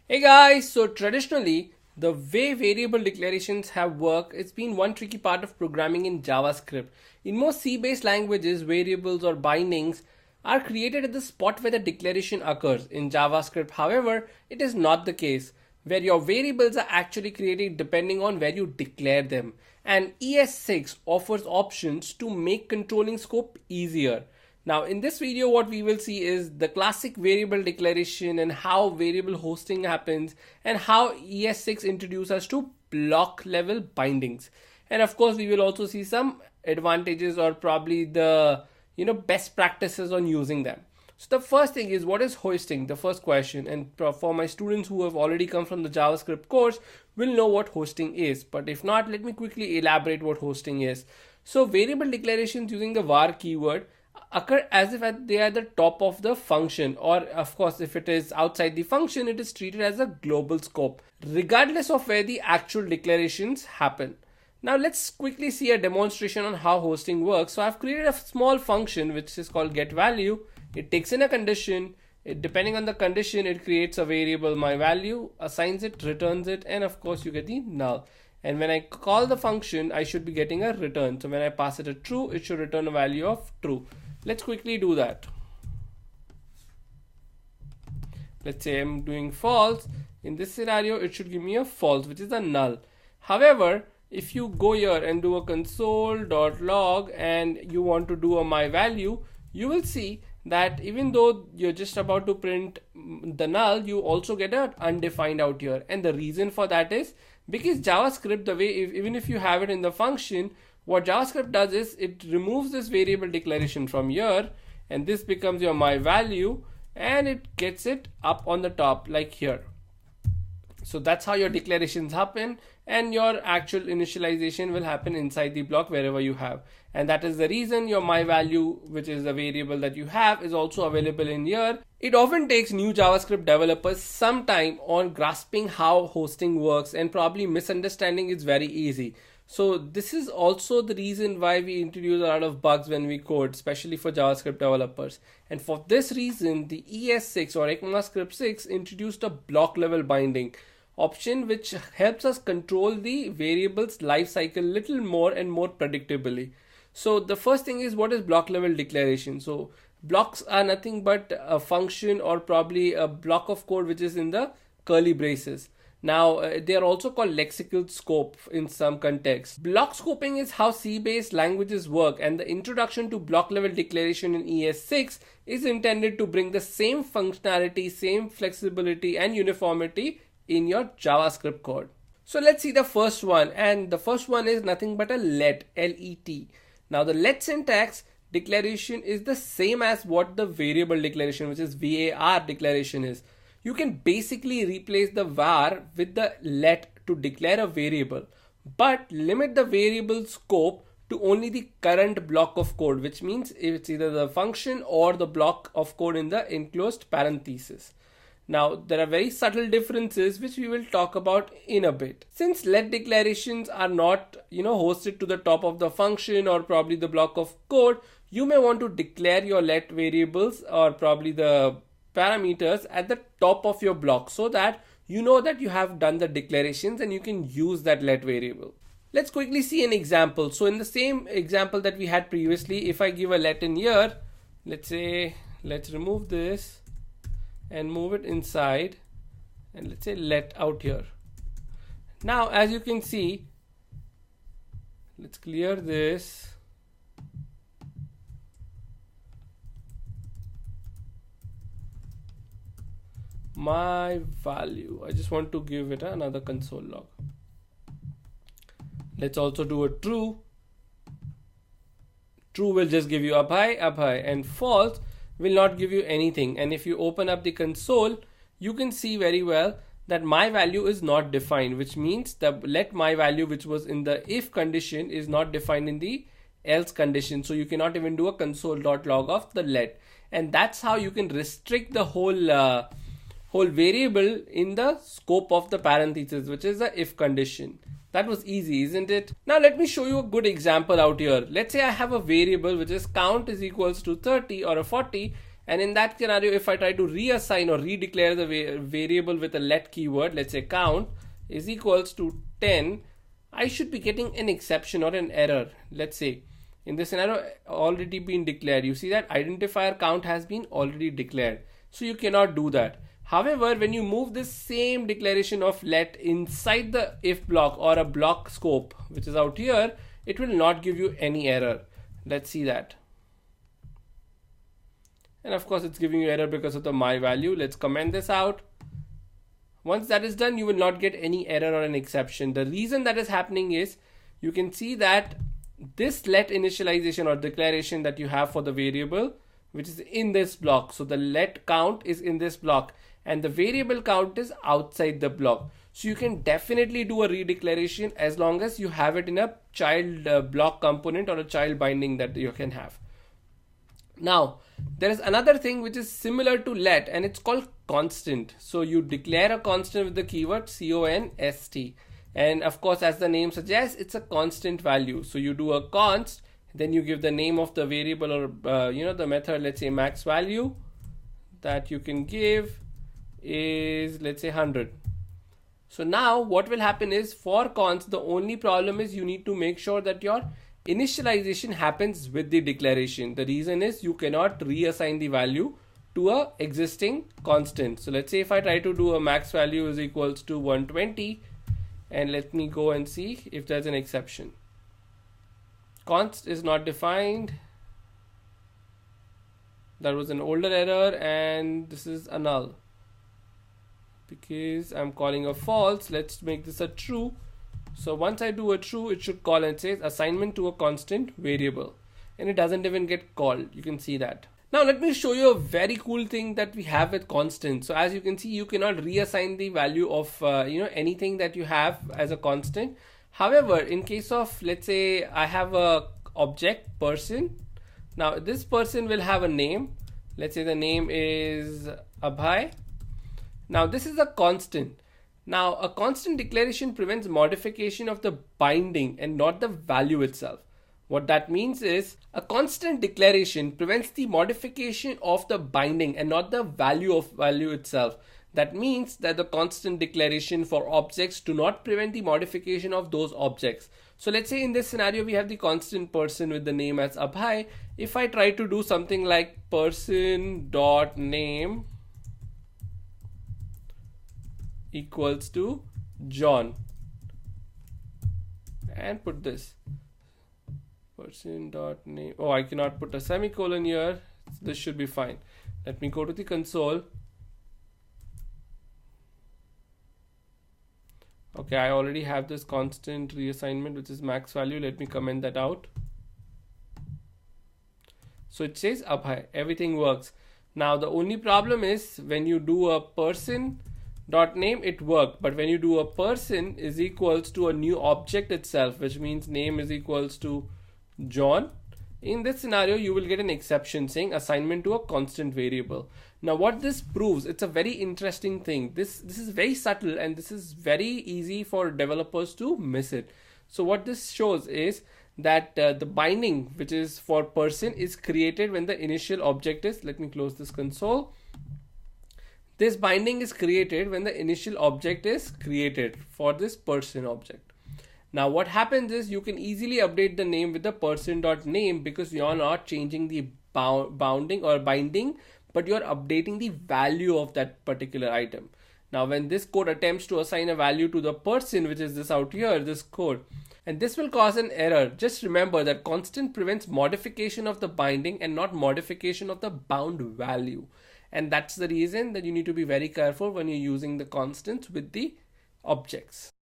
Hey guys, so traditionally, the way variable declarations have worked, it's been one tricky part of programming in JavaScript. In most C-based languages, variables or bindings are created at the spot where the declaration occurs. In JavaScript, however, it is not the case, where your variables are actually created depending on where you declare them. And ES6 offers options to make controlling scope easier. Now in this video what we will see is the classic variable declaration and how variable hosting happens and how ES6 introduces us to block level bindings. And of course we will also see some advantages or probably the best practices on using them. So the first thing is, what is hoisting? The first question, and for my students who have already come from the JavaScript course will know what hoisting is, but if not, let me quickly elaborate what hoisting is. So variable declarations using the var keyword occur as if they are the top of the function, or of course if it is outside the function it is treated as a global scope regardless of where the actual declarations happen. Now let's quickly see a demonstration on how hosting works. So I've created a small function which is called getValue. It takes in a condition. Depending on the condition, it creates a variable my value, assigns it, returns it, and of course you get the null. And when I call the function, I should be getting a return. So when I pass it a true, it should return a value of true. Let's quickly do that. Let's say I'm doing false. In this scenario, it should give me a false, which is a null. However, if you go here and do a console.log and you want to do a my value, you will see that even though you're just about to print the null, you also get an undefined out here. And the reason for that is because JavaScript, the way even if you have it in the function, what JavaScript does is it removes this variable declaration from here, and this becomes your my value, and it gets it up on the top like here. So that's how your declarations happen, and your actual initialization will happen inside the block wherever you have. And that is the reason your my value, which is the variable that you have, is also available in here. It often takes new JavaScript developers some time on grasping how hosting works, and probably misunderstanding is very easy. So this is also the reason why we introduce a lot of bugs when we code, especially for JavaScript developers. And for this reason, the ES6 or ECMAScript 6 introduced a block level binding option, which helps us control the variable's lifecycle little more and more predictably. So the first thing is, what is block level declaration? So blocks are nothing but a function or probably a block of code which is in the curly braces. Now, they are also called lexical scope in some contexts. Block scoping is how C-based languages work, and the introduction to block level declaration in ES6 is intended to bring the same functionality, same flexibility and uniformity in your JavaScript code. So let's see the first one, and the first one is nothing but a let, L-E-T. Now the let syntax declaration is the same as what the variable declaration, which is var declaration, is. You can basically replace the var with the let to declare a variable, but limit the variable scope to only the current block of code, which means it's either the function or the block of code in the enclosed parenthesis. Now there are very subtle differences which we will talk about in a bit. Since let declarations are not hosted to the top of the function or probably the block of code, you may want to declare your let variables or probably the parameters at the top of your block so that you know that you have done the declarations and you can use that let variable. Let's quickly see an example. So in the same example that we had previously, if I give a let in here, let's remove this and move it inside, and let's say let out here. Now as you can see, let's clear this. My value, I just want to give it another console log. Let's also do a true. True will just give you up high, and false will not give you anything. And if you open up the console, you can see very well that my value is not defined, which means the let my value, which was in the if condition, is not defined in the else condition. So you cannot even do a console.log of the let, and that's how you can restrict the whole variable in the scope of the parenthesis, which is the if condition. That was easy, isn't it? Now let me show you a good example out here. Let's say I have a variable which is count is equals to 30 or a 40, And in that scenario, if I try to reassign or redeclare the variable with a let keyword, let's say count is equals to 10, I should be getting an exception or an error. Let's say in this scenario already been declared. You see that identifier count has been already declared. So you cannot do that. However, when you move this same declaration of let inside the if block or a block scope, which is out here, it will not give you any error. Let's see that. And of course it's giving you error because of the my value. Let's comment this out. Once that is done, you will not get any error or an exception. The reason that is happening is you can see that this let initialization or declaration that you have for the variable, which is in this block. So the let count is in this block and the variable count is outside the block. So you can definitely do a redeclaration as long as you have it in a child block component or a child binding that you can have. Now, there is another thing which is similar to let, and it's called constant. So you declare a constant with the keyword const, and of course, as the name suggests, it's a constant value. So you do a const, then you give the name of the variable or the method, let's say max value that you can give is, let's say 100. So now what will happen is for const, the only problem is you need to make sure that your initialization happens with the declaration. The reason is you cannot reassign the value to a existing constant. So let's say if I try to do a max value is equals to 120, and let me go and see if there's an exception. Const is not defined. That was an older error, and this is a null because I'm calling a false. Let's make this a true. So once I do a true, it should call and says assignment to a constant variable, and it doesn't even get called. You can see that. Now let me show you a very cool thing that we have with constant. So as you can see, you cannot reassign the value of anything that you have as a constant. However, in case of, let's say I have a object person. Now this person will have a name. Let's say the name is Abhay. Now this is a constant. Now a constant declaration prevents modification of the binding and not the value itself. What that means is a constant declaration prevents the modification of the binding and not the value itself. That means that the constant declaration for objects do not prevent the modification of those objects. So let's say in this scenario we have the constant person with the name as Abhay. If I try to do something like person.name equals to John and put this person.name. Oh, I cannot put a semicolon here. This should be fine. Let me go to the console. Okay, I already have this constant reassignment, which is max value. Let me comment that out. So it says Abhay, everything works. Now the only problem is when you do a person.name, it worked, but when you do a person is equals to a new object itself, which means name is equals to John, in this scenario you will get an exception saying assignment to a constant variable. Now what this proves, it's a very interesting thing. This is very subtle and this is very easy for developers to miss it. So what this shows is that the binding, which is for person, is created when the initial object is, let me close this console. This binding is created when the initial object is created for this person object. Now what happens is you can easily update the name with the person.name because you are not changing the bounding or binding, but you are updating the value of that particular item. Now when this code attempts to assign a value to the person, which is this out here, this code, and this will cause an error. Just remember that constant prevents modification of the binding and not modification of the bound value. And that's the reason that you need to be very careful when you're using the constants with the objects.